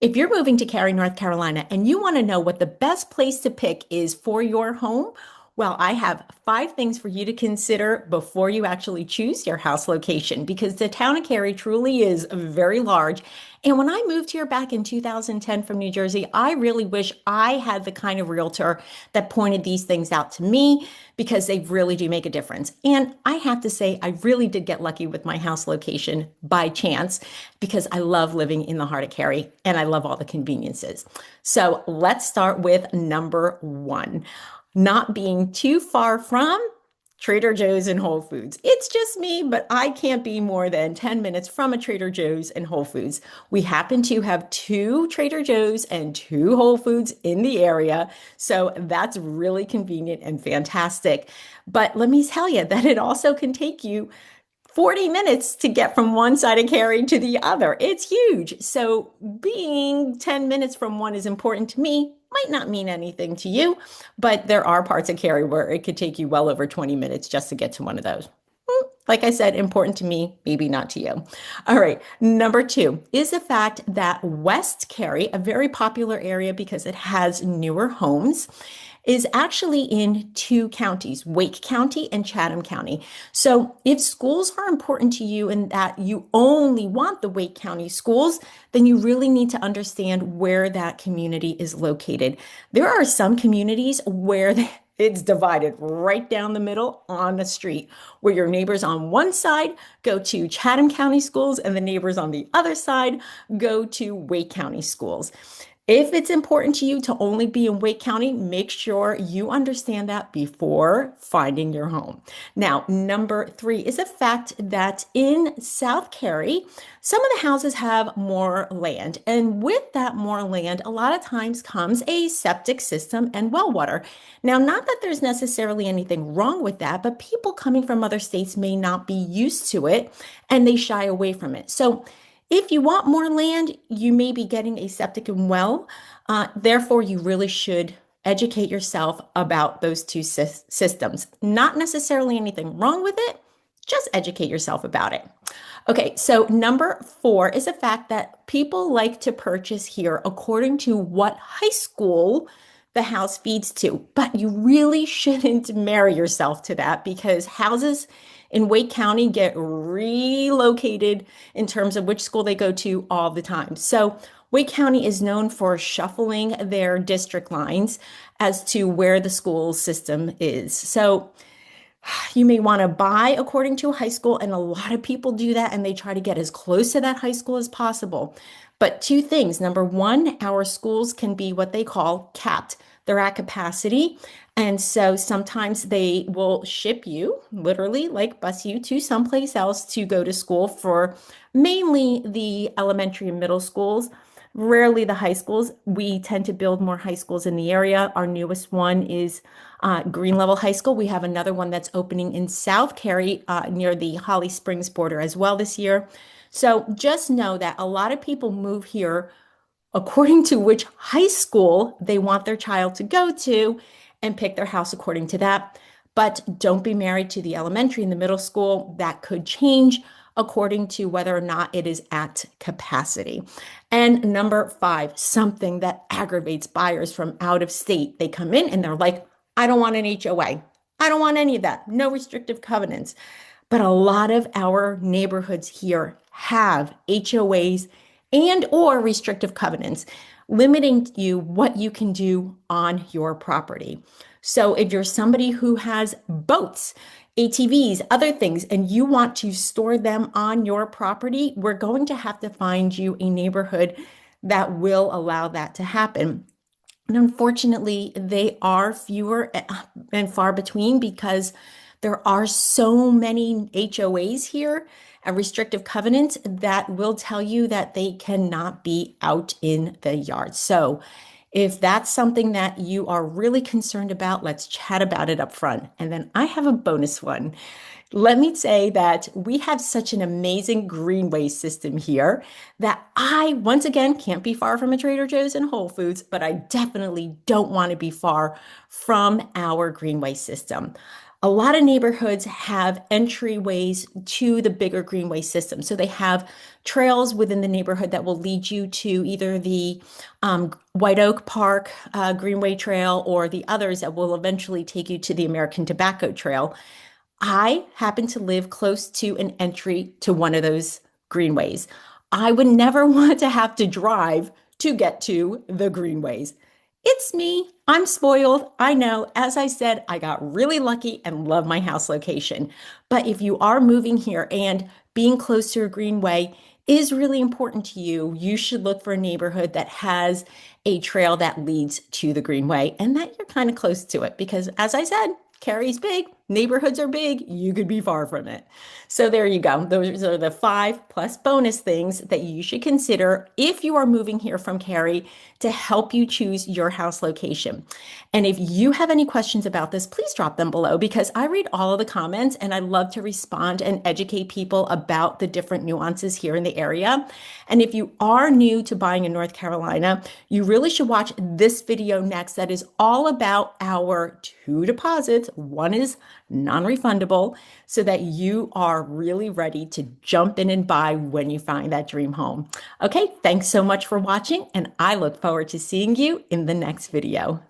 If you're moving to Cary, North Carolina, and you want to know what the best place to pick is for your home, well, I have 5 things for you to consider before you actually choose your house location because the town of Cary truly is very large. And when I moved here back in 2010 from New Jersey, I really wish I had the kind of realtor that pointed these things out to me because they really do make a difference. And I have to say, I really did get lucky with my house location by chance because I love living in the heart of Cary and I love all the conveniences. So let's start with number one, not being too far from Trader Joe's and Whole Foods. It's just me, but I can't be more than 10 minutes from a Trader Joe's and Whole Foods. We happen to have 2 Trader Joe's and 2 Whole Foods in the area, so that's really convenient and fantastic. But let me tell you that it also can take you 40 minutes to get from one side of Cary to the other. It's huge. So being 10 minutes from one is important to me. Might not mean anything to you, but there are parts of Cary where it could take you well over 20 minutes just to get to one of those. Like I said, important to me, maybe not to you. All right. Number two is the fact that West Cary, a very popular area because it has newer homes, is actually in 2 counties, Wake County and Chatham County. So if schools are important to you and that you only want the Wake County schools, then you really need to understand where that community is located. There are some communities where it's divided right down the middle on the street, where your neighbors on one side go to Chatham County schools and the neighbors on the other side go to Wake County schools. If it's important to you to only be in Wake County, make sure you understand that before finding your home. Now, number three is the fact that in South Cary, some of the houses have more land. And with that more land, a lot of times comes a septic system and well water. Now, not that there's necessarily anything wrong with that, but people coming from other states may not be used to it and they shy away from it. So if you want more land, you may be getting a septic and well. Therefore, you really should educate yourself about those two systems. Not necessarily anything wrong with it, just educate yourself about it. Okay, so number four is the fact that people like to purchase here according to what high school the house feeds to, but you really shouldn't marry yourself to that because houses in Wake County get relocated in terms of which school they go to all the time. So Wake County is known for shuffling their district lines as to where the school system is. So you may want to buy according to a high school, and a lot of people do that and they try to get as close to that high school as possible. But 2 things. Number one, our schools can be what they call capped. They're at capacity. And so sometimes they will ship you, literally, like bus you to someplace else to go to school for mainly the elementary and middle schools. Rarely the high schools. We tend to build more high schools in the area. Our newest one is Green Level High School. We have another one that's opening in South Cary near the Holly Springs border as well this year. So just know that a lot of people move here according to which high school they want their child to go to and pick their house according to that. But don't be married to the elementary and the middle school. That could change according to whether or not it is at capacity. And number five, something that aggravates buyers from out of state. They come in and they're like, I don't want an HOA. I don't want any of that. No restrictive covenants. But a lot of our neighborhoods here have HOAs and or restrictive covenants limiting you what you can do on your property. So if you're somebody who has boats, ATVs, other things, and you want to store them on your property, we're going to have to find you a neighborhood that will allow that to happen. And unfortunately, they are fewer and far between because there are so many HOAs here and restrictive covenants that will tell you that they cannot be out in the yard. So if that's something that you are really concerned about, let's chat about it up front. And then I have a bonus one. Let me say that we have such an amazing Greenway system here that I, once again, can't be far from a Trader Joe's and Whole Foods, but I definitely don't want to be far from our Greenway system. A lot of neighborhoods have entryways to the bigger Greenway system. So they have trails within the neighborhood that will lead you to either the White Oak Park Greenway Trail or the others that will eventually take you to the American Tobacco Trail. I happen to live close to an entry to one of those greenways. I would never want to have to drive to get to the greenways. It's me. I'm spoiled. I know. As I said, I got really lucky and love my house location. But if you are moving here and being close to a greenway is really important to you, you should look for a neighborhood that has a trail that leads to the greenway and that you're kind of close to it. Because as I said, Cary's big, neighborhoods are big, you could be far from it. So there you go. Those are the 5+ bonus things that you should consider if you are moving here from Cary to help you choose your house location. And if you have any questions about this, please drop them below because I read all of the comments and I love to respond and educate people about the different nuances here in the area. And if you are new to buying in North Carolina, you really should watch this video next that is all about our 2 deposits. One is non-refundable so that you are really ready to jump in and buy when you find that dream home. Okay, thanks so much for watching, and I look forward to seeing you in the next video.